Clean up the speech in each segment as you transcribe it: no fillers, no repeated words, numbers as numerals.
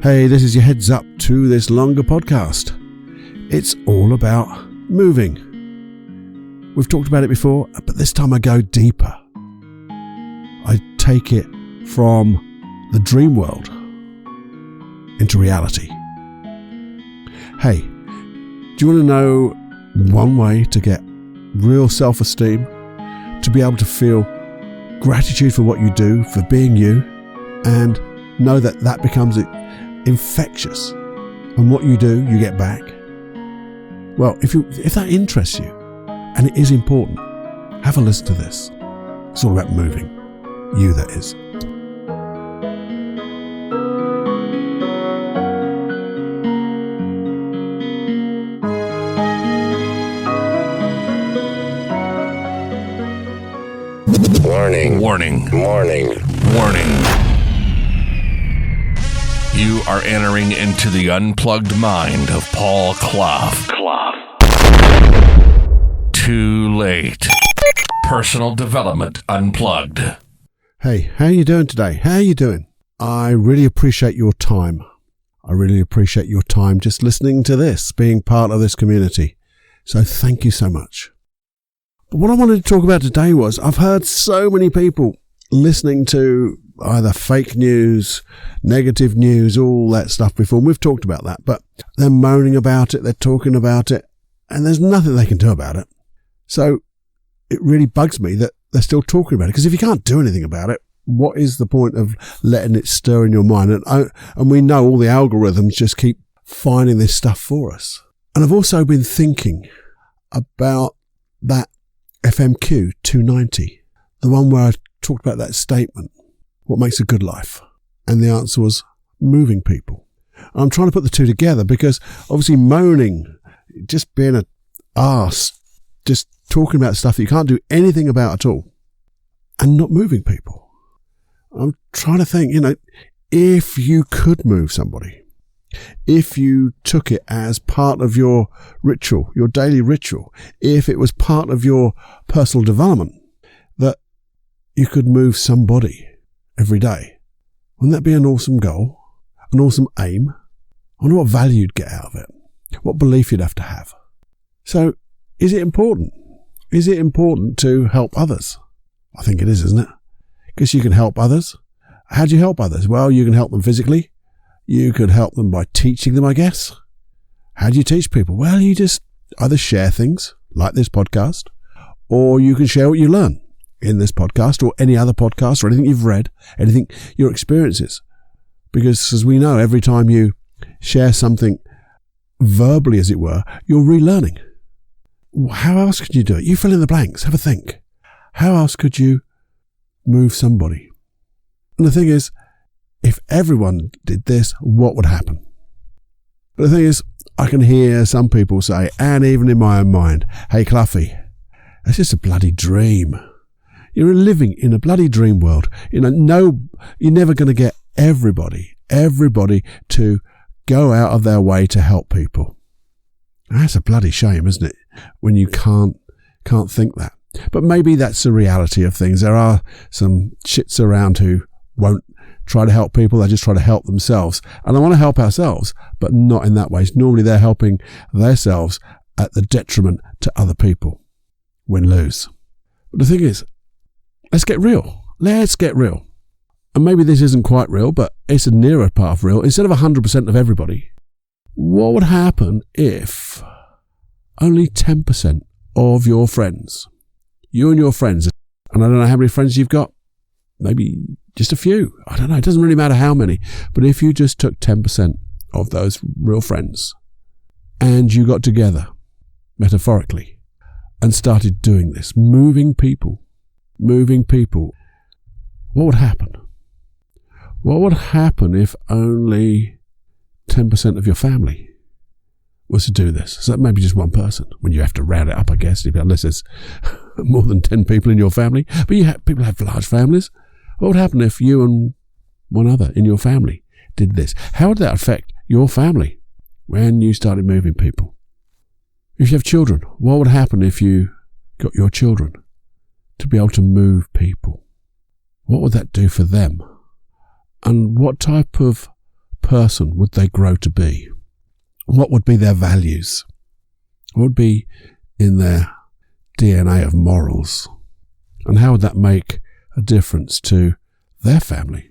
Hey, this is your heads up to this longer podcast. It's all about moving. We've talked about it before, but this time I go deeper. I take it from the dream world into reality. Hey, do you want to know one way to get real self-esteem? To be able to feel gratitude for what you do, for being you, and know that that becomes infectious, and what you do, you get back. Well, if that interests you, and it is important, have a listen to this. It's all about moving. You, that is. Warning. You are entering into the unplugged mind of Paul Cloughie. Too late. Personal development unplugged. Hey, how are you doing today? How are you doing? I really appreciate your time. Just listening to this, being part of this community. So thank you so much. But what I wanted to talk about today was, I've heard so many people listening to either fake news, negative news, all that stuff before. And we've talked about that, but they're moaning about it, they're talking about it, and there's nothing they can do about it. So it really bugs me that they're still talking about it, because if you can't do anything about it, what is the point of letting it stir in your mind? And we know all the algorithms just keep finding this stuff for us. And I've also been thinking about that FMQ 290, the one where I talked about that statement, what makes a good life? And the answer was moving people. I'm trying to put the two together, because obviously moaning, just being an arse, just talking about stuff that you can't do anything about at all, and not moving people. I'm trying to think, if you could move somebody, if you took it as part of your ritual, your daily ritual, if it was part of your personal development, that you could move somebody every day. Wouldn't that be an awesome goal? An awesome aim? I wonder what value you'd get out of it. What belief you'd have to have. So, is it important? Is it important to help others? I think it is, isn't it? Because you can help others. How do you help others? Well, you can help them physically. You could help them by teaching them, I guess. How do you teach people? Well, you just either share things, like this podcast, or you can share what you learn in this podcast or any other podcast or anything you've read, anything, your experiences. Because as we know, every time you share something verbally, as it were, you're relearning. How else could you do it? You fill in the blanks. Have a think. How else could you move somebody? And the thing is, if everyone did this, what would happen? But the thing is, I can hear some people say, and even in my own mind, hey, Cloughie, that's just a bloody dream. You're living in a bloody dream world. You're never going to get everybody to go out of their way to help people. That's a bloody shame, isn't it? When you can't think that. But maybe that's the reality of things. There are some shits around who won't try to help people. They just try to help themselves. And I want to help ourselves, but not in that way. Normally they're helping themselves at the detriment to other people. Win-lose. But the thing is, let's get real. And maybe this isn't quite real, but it's a nearer part of real. Instead of 100% of everybody, what would happen if only 10% of your friends, you and your friends, and I don't know how many friends you've got, maybe just a few, I don't know, it doesn't really matter how many, but if you just took 10% of those real friends and you got together, metaphorically, and started doing this, moving people, what would happen? What would happen if only 10% of your family was to do this? So maybe just one person, when you have to round it up, I guess, unless there's more than 10 people in your family. But people have large families. What would happen if you and one other in your family did this? How would that affect your family when you started moving people? If you have children, what would happen if you got your children to be able to move people? What would that do for them? And what type of person would they grow to be? What would be their values? What would be in their DNA of morals? And how would that make a difference to their family?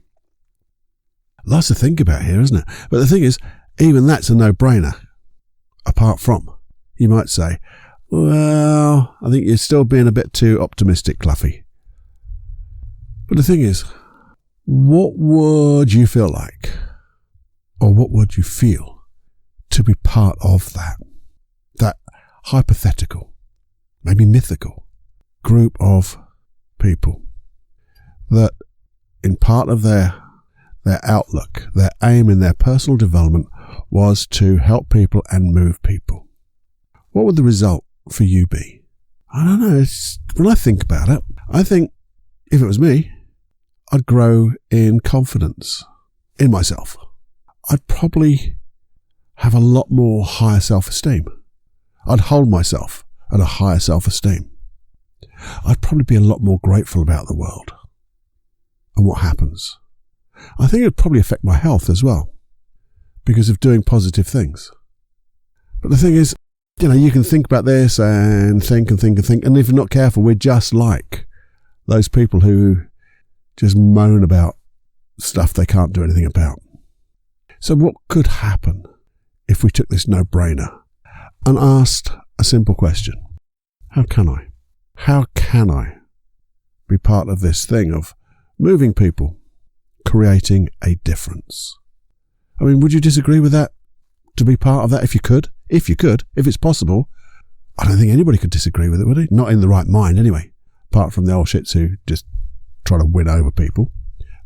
Lots to think about here, isn't it? But the thing is, even that's a no-brainer. Apart from, you might say, well, I think you're still being a bit too optimistic, Cloughie. But the thing is, what would you feel like? Or what would you feel to be part of that hypothetical, maybe mythical group of people that in part of their outlook, their aim in their personal development was to help people and move people? What would the result for you be? I don't know. When I think about it, I think if it was me, I'd grow in confidence in myself. I'd probably have a lot more higher self-esteem. I'd hold myself at a higher self-esteem. I'd probably be a lot more grateful about the world and what happens. I think it would probably affect my health as well because of doing positive things. But the thing is, you can think about this and think, and if you're not careful, we're just like those people who just moan about stuff they can't do anything about. So what could happen if we took this no-brainer and asked a simple question? How can I? How can I be part of this thing of moving people, creating a difference? I mean, would you disagree with that? To be part of that if you could? If it's possible. I don't think anybody could disagree with it, would they? Not in the right mind anyway, apart from the old shits who just try to win over people.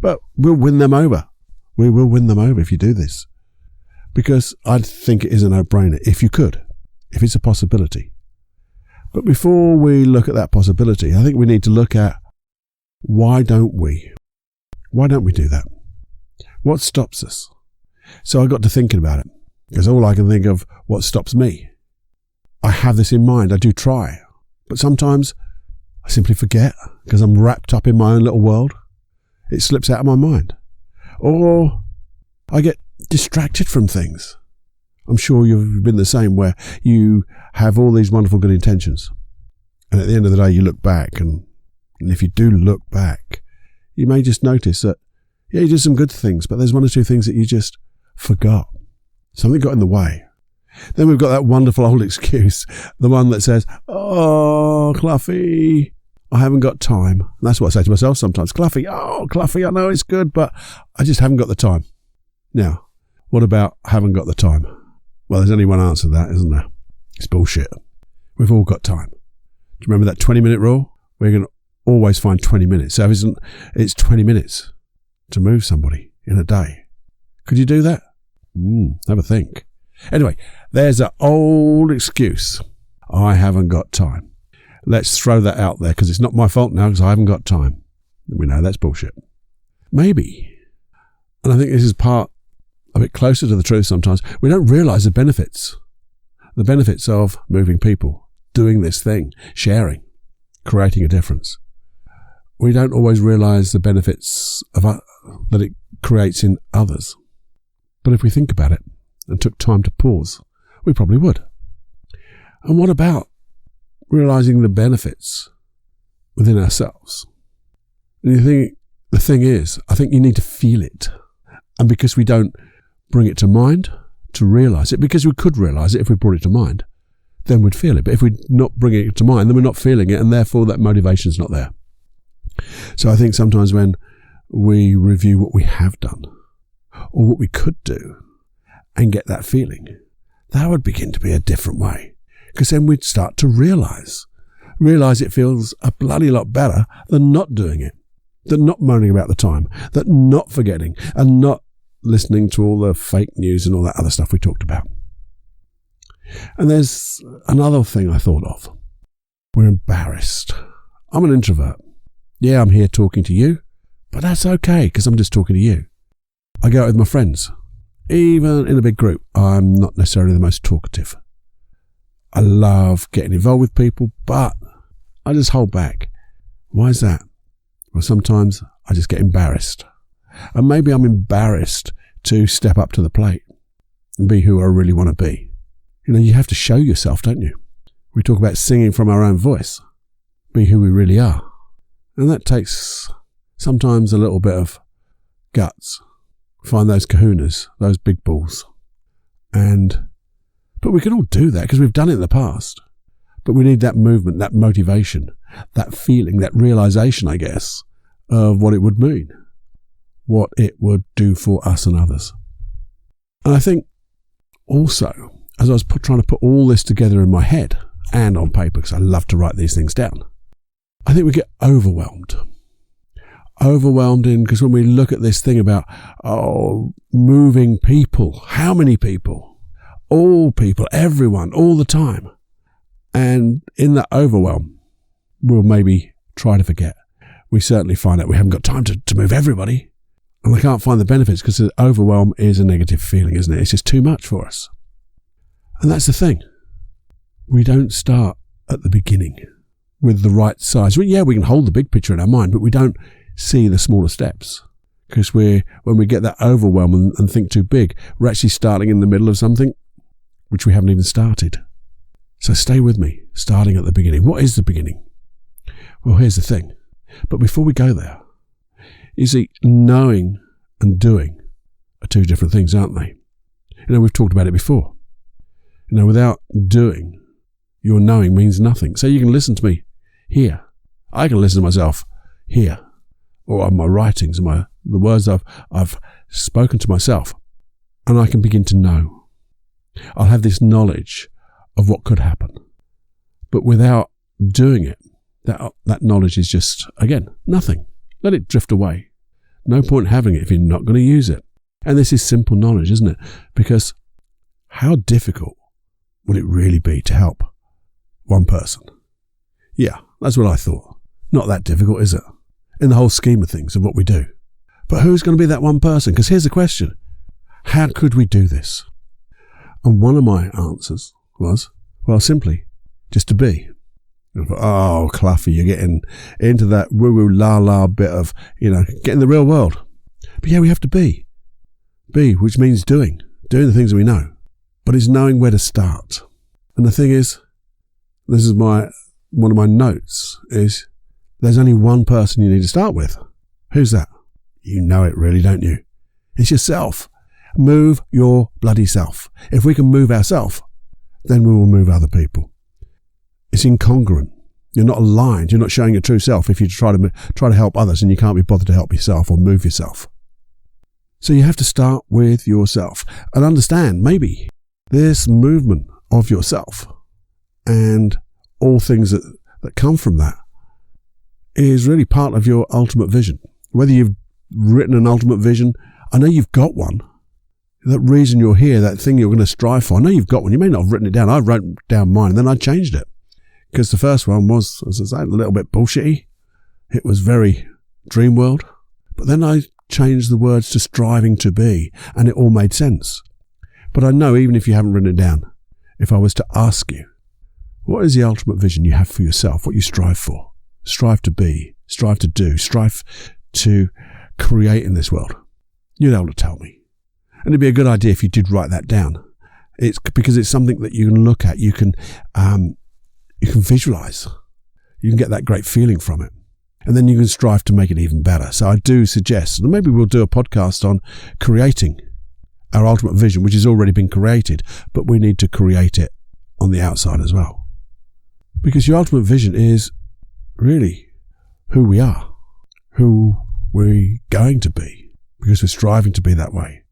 But we'll win them over. We will win them over if you do this. Because I think it is a no-brainer if you could, if it's a possibility. But before we look at that possibility, I think we need to look at why don't we? Why don't we do that? What stops us? So I got to thinking about it, because all I can think of what stops me. I have this in mind. I do try. But sometimes I simply forget because I'm wrapped up in my own little world. It slips out of my mind. Or I get distracted from things. I'm sure you've been the same, where you have all these wonderful good intentions. And at the end of the day, you look back. And if you do look back, you may just notice that, yeah, you did some good things, but there's one or two things that you just forgot. Something got in the way. Then we've got that wonderful old excuse, the one that says, oh, Cloughie, I haven't got time. And that's what I say to myself sometimes. Cloughie, I know it's good, but I just haven't got the time. Now, what about haven't got the time? Well, there's only one answer to that, isn't there? It's bullshit. We've all got time. Do you remember that 20-minute rule? We're going to always find 20 minutes. So it's 20 minutes to move somebody in a day. Could you do that? Have a think. Anyway, there's an old excuse. I haven't got time. Let's throw that out there because it's not my fault now because I haven't got time. We know that's bullshit. Maybe, and I think this is part a bit closer to the truth sometimes, we don't realise the benefits of moving people, doing this thing, sharing, creating a difference. We don't always realise the benefits of that it creates in others. But if we think about it and took time to pause, we probably would. And what about realising the benefits within ourselves? And the thing is, I think you need to feel it. And because we don't bring it to mind to realise it, because we could realise it if we brought it to mind, then we'd feel it. But if we're not bringing it to mind, then we're not feeling it, and therefore that motivation's not there. So I think sometimes when we review what we have done, or what we could do, and get that feeling, that would begin to be a different way. Because then we'd start to realise it feels a bloody lot better than not doing it, than not moaning about the time, than not forgetting, and not listening to all the fake news and all that other stuff we talked about. And there's another thing I thought of. We're embarrassed. I'm an introvert. Yeah, I'm here talking to you, but that's okay because I'm just talking to you. I go out with my friends. Even in a big group, I'm not necessarily the most talkative. I love getting involved with people, but I just hold back. Why is that? Well, sometimes I just get embarrassed. And maybe I'm embarrassed to step up to the plate and be who I really want to be. You have to show yourself, don't you? We talk about singing from our own voice. Be who we really are. And that takes sometimes a little bit of guts. Find those kahunas, those big balls. But we can all do that because we've done it in the past. But we need that movement, that motivation, that feeling, that realization, I guess, of what it would mean, what it would do for us and others. And I think also, as I was trying to put all this together in my head and on paper, because I love to write these things down, I think we get overwhelmed. Overwhelmed because when we look at this thing about, moving people, how many people? All people, everyone, all the time. And in that overwhelm, we'll maybe try to forget. We certainly find out we haven't got time to move everybody. And I can't find the benefits because the overwhelm is a negative feeling, isn't it? It's just too much for us. And that's the thing. We don't start at the beginning with the right size. Well, yeah, we can hold the big picture in our mind, but we don't see the smaller steps. Because when we get that overwhelm and think too big, we're actually starting in the middle of something which we haven't even started. So stay with me, starting at the beginning. What is the beginning? Well, here's the thing. But before we go there, you see, knowing and doing are two different things, aren't they? We've talked about it before. Without doing, your knowing means nothing. So you can listen to me here. I can listen to myself here, or on my writings and the words I've spoken to myself, and I can begin to know. I'll have this knowledge of what could happen. But without doing it, that knowledge is just, again, nothing. Let it drift away. No point having it if you're not going to use it. And this is simple knowledge, isn't it? Because how difficult would it really be to help one person? Yeah, that's what I thought. Not that difficult, is it? In the whole scheme of things of what we do. But who's going to be that one person? Because here's the question. How could we do this? And one of my answers was, well, simply just to be. And I thought, Cloughie, you're getting into that woo-woo la-la bit of, get in the real world. But yeah, we have to be. Be, which means doing the things we know. But it's knowing where to start. And the thing is, this is one of my notes, is there's only one person you need to start with. Who's that? You know it really, don't you? It's yourself. Move your bloody self. If we can move ourselves, then we will move other people. It's incongruent. You're not aligned. You're not showing your true self if you try to help others and you can't be bothered to help yourself or move yourself. So you have to start with yourself and understand maybe this movement of yourself and all things that come from that is really part of your ultimate vision. Whether you've written an ultimate vision, I know you've got one. That reason you're here, that thing you're going to strive for, I know you've got one. You may not have written it down. I wrote down mine and then I changed it. Because the first one was, as I say, a little bit bullshitty. It was very dream world. But then I changed the words to striving to be, and it all made sense. But I know even if you haven't written it down, if I was to ask you, what is the ultimate vision you have for yourself, what you strive for? Strive to be, strive to do, strive to create in this world. You'd be able to tell me. And it'd be a good idea if you did write that down. It's because it's something that you can look at, you can visualize. You can get that great feeling from it. And then you can strive to make it even better. So I do suggest, and maybe we'll do a podcast on creating our ultimate vision, which has already been created, but we need to create it on the outside as well. Because your ultimate vision is really who we are, who we're going to be, because we're striving to be that way.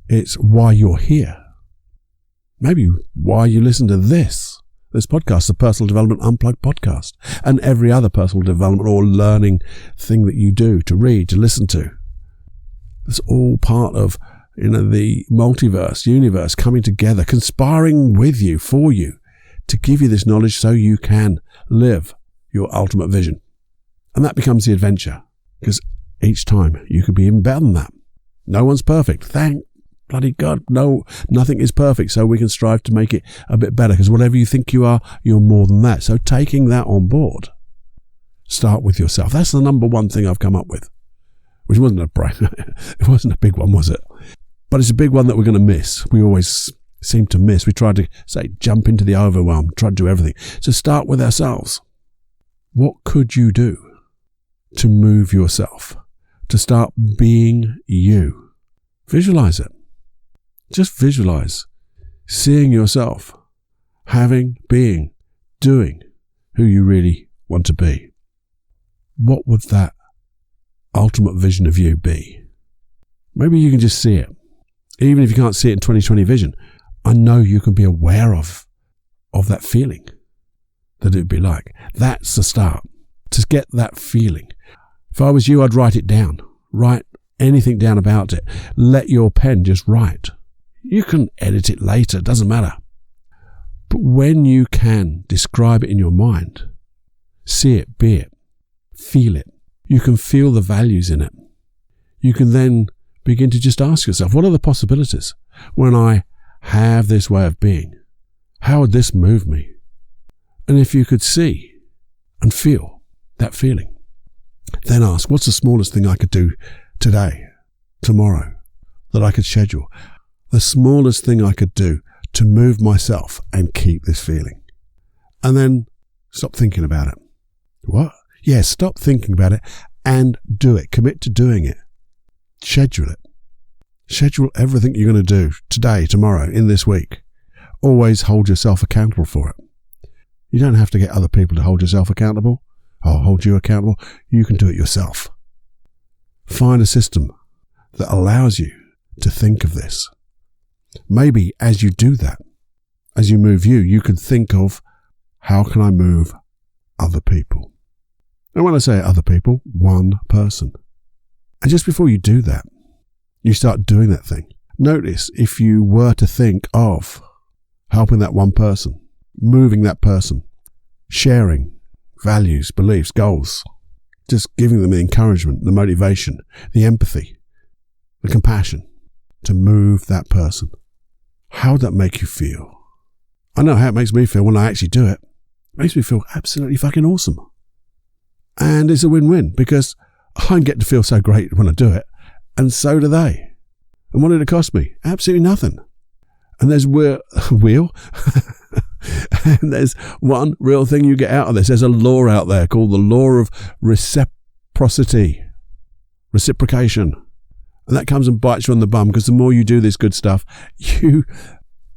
It's why you're here. Maybe why you listen to this podcast, the Personal Development Unplugged podcast, and every other personal development or learning thing that you do, to read, to listen to. It's all part of, the multiverse, universe coming together, conspiring with you, for you, to give you this knowledge so you can live your ultimate vision. And that becomes the adventure, because each time you could be even better than that. No one's perfect. Thank bloody God, no, nothing is perfect, so we can strive to make it a bit better, because whatever you think you are, you're more than that. So taking that on board, start with yourself. That's the number one thing I've come up with, which wasn't it wasn't a big one, was it? But it's a big one that we're going to miss. We always seem to miss. We try to jump into the overwhelm, try to do everything. So start with ourselves. What could you do to move yourself, to start being you? Visualize it. Just visualize seeing yourself, having, being, doing who you really want to be. What would that ultimate vision of you be? Maybe you can just see it. Even if you can't see it in 2020 vision, I know you can be aware of that feeling that it would be like. That's the start. To get that feeling. If I was you, I'd write it down. Write anything down about it. Let your pen just write. You can edit it later, doesn't matter. But when you can describe it in your mind, see it, be it, feel it, you can feel the values in it. You can then begin to just ask yourself, what are the possibilities when I have this way of being? How would this move me? And if you could see and feel that feeling, then ask, what's the smallest thing I could do today, tomorrow, that I could schedule? The smallest thing I could do to move myself and keep this feeling. And then stop thinking about it. What? Yeah, stop thinking about it and do it. Commit to doing it. Schedule it. Schedule everything you're going to do today, tomorrow, in this week. Always hold yourself accountable for it. You don't have to get other people to hold yourself accountable or hold you accountable. You can do it yourself. Find a system that allows you to think of this. Maybe as you do that, as you move you can think of, how can I move other people? And when I say other people, one person. And just before you do that, you start doing that thing. Notice if you were to think of helping that one person, moving that person, sharing values, beliefs, goals, just giving them the encouragement, the motivation, the empathy, the compassion to move that person. How would that make you feel? I know how it makes me feel when I actually do it. It makes me feel absolutely fucking awesome. And it's a win-win because I get to feel so great when I do it, and so do they. And what did it cost me? Absolutely nothing. And there's and there's one real thing you get out of this. There's a law out there called the law of reciprocity, reciprocation. And that comes and bites you on the bum because the more you do this good stuff, you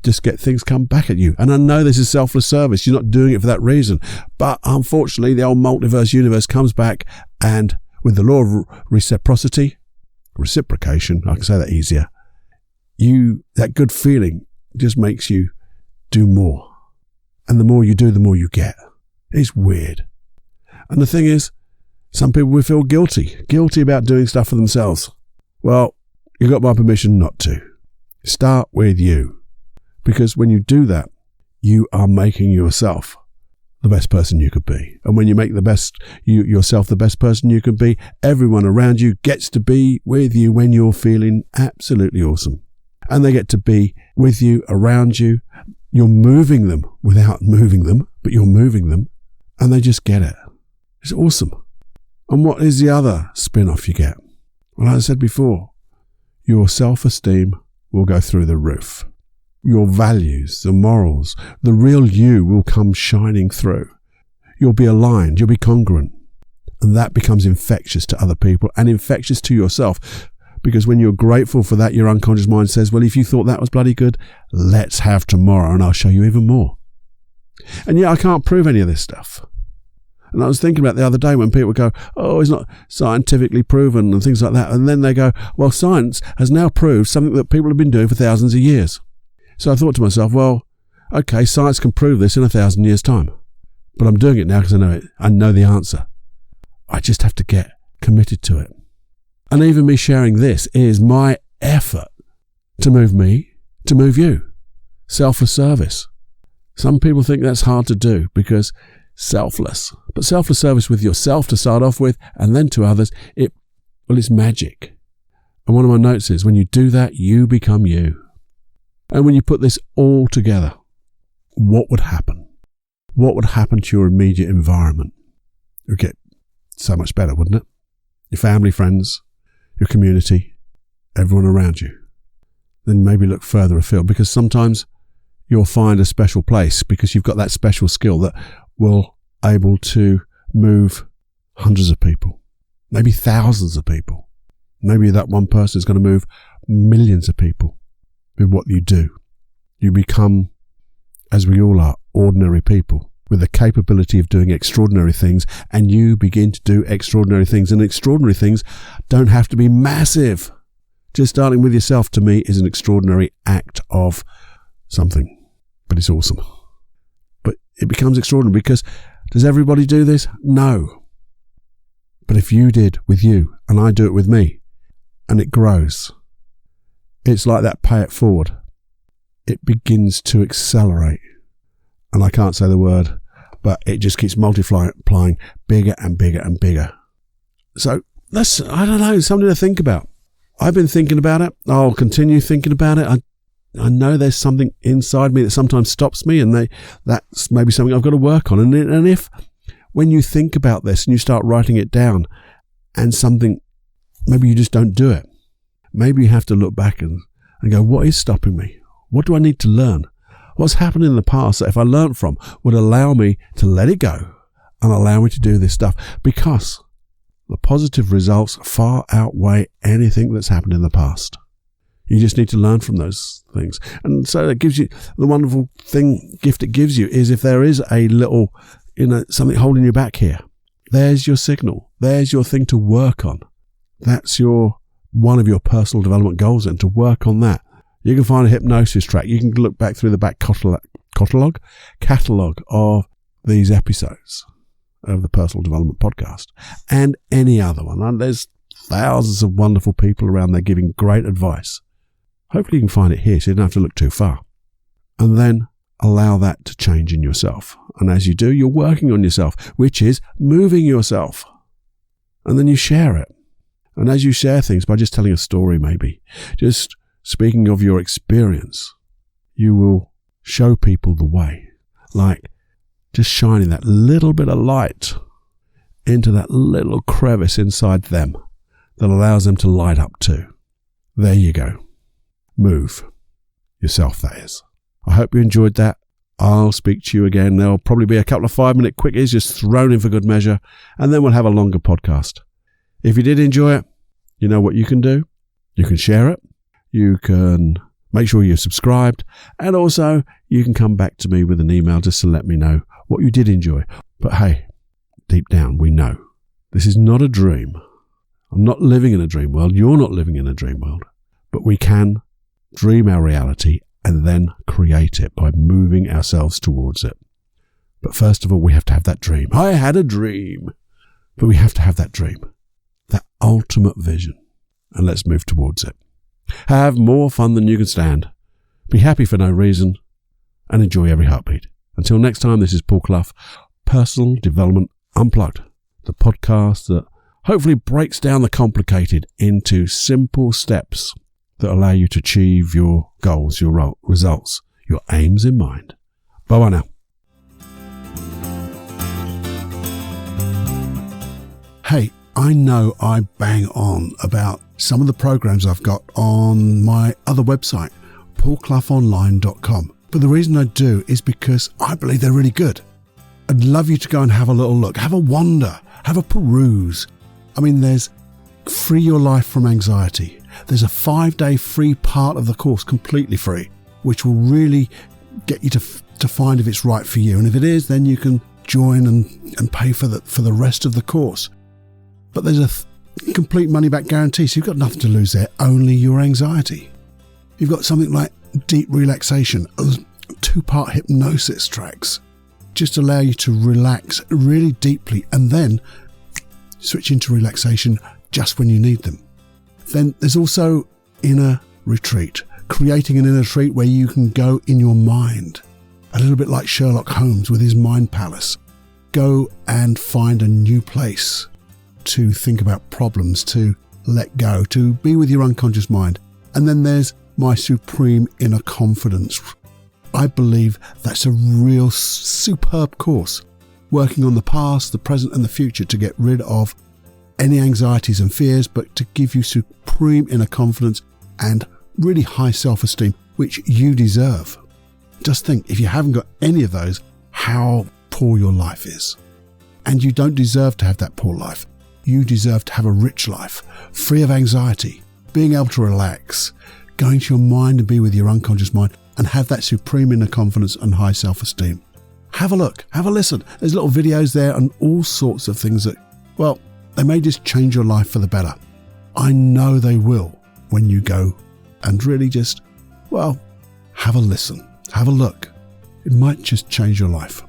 just get things come back at you. And I know this is selfless service. You're not doing it for that reason. But unfortunately, the old multiverse universe comes back, and with the law of reciprocity, reciprocation, I can say that easier, that good feeling just makes you do more. And the more you do, the more you get. It's weird. And the thing is, some people will feel guilty about doing stuff for themselves. Well, you got my permission not to. Start with you. Because when you do that, you are making yourself the best person you could be. And when you make yourself the best person you can be, everyone around you gets to be with you when you're feeling absolutely awesome. And they get to be with you, around you. You're moving them without moving them, but you're moving them, and they just get it. It's awesome. And what is the other spin-off you get? Well, as I said before, your self-esteem will go through the roof. Your values, the morals, the real you will come shining through. You'll be aligned, you'll be congruent. And that becomes infectious to other people and infectious to yourself. Because when you're grateful for that, your unconscious mind says, well, if you thought that was bloody good, let's have tomorrow and I'll show you even more. And yeah, I can't prove any of this stuff. And I was thinking about the other day when people go, oh, it's not scientifically proven and things like that. And then they go, well, science has now proved something that people have been doing for thousands of years. So I thought to myself, well, okay, science can prove this in 1,000 years' time. But I'm doing it now because I know it. I know the answer. I just have to get committed to it. And even me sharing this is my effort to move me, to move you. Selfless service. Some people think that's hard to do because selfless. But selfless service with yourself to start off with and then to others, it's magic. And one of my notes is when you do that, you become you. And when you put this all together, what would happen? What would happen to your immediate environment? It would get so much better, wouldn't it? Your family, friends, your community, everyone around you. then maybe look further afield, because sometimes you'll find a special place because you've got that special skill that will able to move hundreds of people, maybe thousands of people. Maybe that one person is going to move millions of people with what you do. You become, as we all are, ordinary people with the capability of doing extraordinary things, and you begin to do extraordinary things. And extraordinary things don't have to be massive. Just starting with yourself, to me, is an extraordinary act of something, but it's awesome. But it becomes extraordinary because does everybody do this? No. But if you did with you, and I do it with me, and it grows, it's like that pay it forward. It begins to accelerate. And I can't say the word, but it just keeps multiplying bigger and bigger and bigger. So that's, I don't know, something to think about. I've been thinking about it. I'll continue thinking about it. I know there's something inside me that sometimes stops me, and that's maybe something I've got to work on. And if, when you think about this and you start writing it down, and something, maybe you just don't do it, maybe you have to look back and go, what is stopping me? What do I need to learn? What's happened in the past that if I learned from would allow me to let it go and allow me to do this stuff? Because the positive results far outweigh anything that's happened in the past. You just need to learn from those things. And so it gives you, the wonderful gift it gives you is if there is a little, something holding you back here, there's your signal. There's your thing to work on. That's one of your personal development goals, and to work on that. You can find a hypnosis track. You can look back through the back catalogue of these episodes of the Personal Development Podcast and any other one. And there's thousands of wonderful people around there giving great advice. Hopefully you can find it here so you don't have to look too far. And then allow that to change in yourself. And as you do, you're working on yourself, which is moving yourself. And then you share it. And as you share things, by just telling a story maybe, just speaking of your experience, you will show people the way. Like just shining that little bit of light into that little crevice inside them that allows them to light up too. There you go. Move yourself, that is. I hope you enjoyed that. I'll speak to you again. There'll probably be a couple of 5-minute quickies just thrown in for good measure, and then we'll have a longer podcast. If you did enjoy it, you know what you can do. You can share it. You can make sure you're subscribed, and also you can come back to me with an email just to let me know what you did enjoy. But hey, deep down, we know this is not a dream. I'm not living in a dream world. You're not living in a dream world. But we can dream our reality and then create it by moving ourselves towards it. But first of all, we have to have that dream. I had a dream. But we have to have that dream, that ultimate vision, and let's move towards it. Have more fun than you can stand. Be happy for no reason, and enjoy every heartbeat. Until next time, this is Paul Clough, Personal Development Unplugged, the podcast that hopefully breaks down the complicated into simple steps that allow you to achieve your goals, your results, your aims in mind. Bye-bye now. Hey, I know I bang on about some of the programs I've got on my other website, paulcloughonline.com. But the reason I do is because I believe they're really good. I'd love you to go and have a little look, have a wander, have a peruse. I mean, there's Free Your Life from Anxiety. There's a 5-day free part of the course, completely free, which will really get you to find if it's right for you. And if it is, then you can join and pay for the rest of the course. But there's a complete money-back guarantee, so you've got nothing to lose there, only your anxiety. You've got something like deep relaxation, 2-part hypnosis tracks, just allow you to relax really deeply and then switch into relaxation just when you need them. Then there's also inner retreat, creating an inner retreat where you can go in your mind, a little bit like Sherlock Holmes with his mind palace. Go and find a new place to think about problems, to let go, to be with your unconscious mind. And then there's my supreme inner confidence. I believe that's a real superb course, working on the past, the present and the future to get rid of any anxieties and fears, but to give you supreme inner confidence and really high self-esteem, which you deserve. Just think, if you haven't got any of those, how poor your life is. And you don't deserve to have that poor life. You deserve to have a rich life, free of anxiety, being able to relax, going to your mind and be with your unconscious mind, and have that supreme inner confidence and high self-esteem. Have a look, have a listen. There's little videos there and all sorts of things that, well, they may just change your life for the better. I know they will when you go and really just, well, have a listen, have a look. It might just change your life.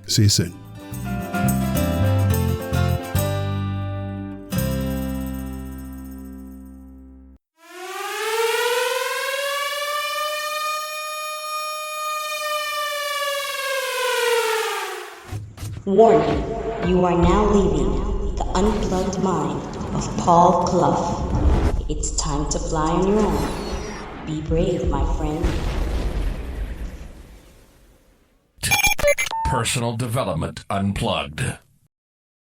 See you soon. Warning, you are now leaving the unplugged mind of Paul Clough. It's time to fly on your own. Be brave, my friend. Personal Development Unplugged.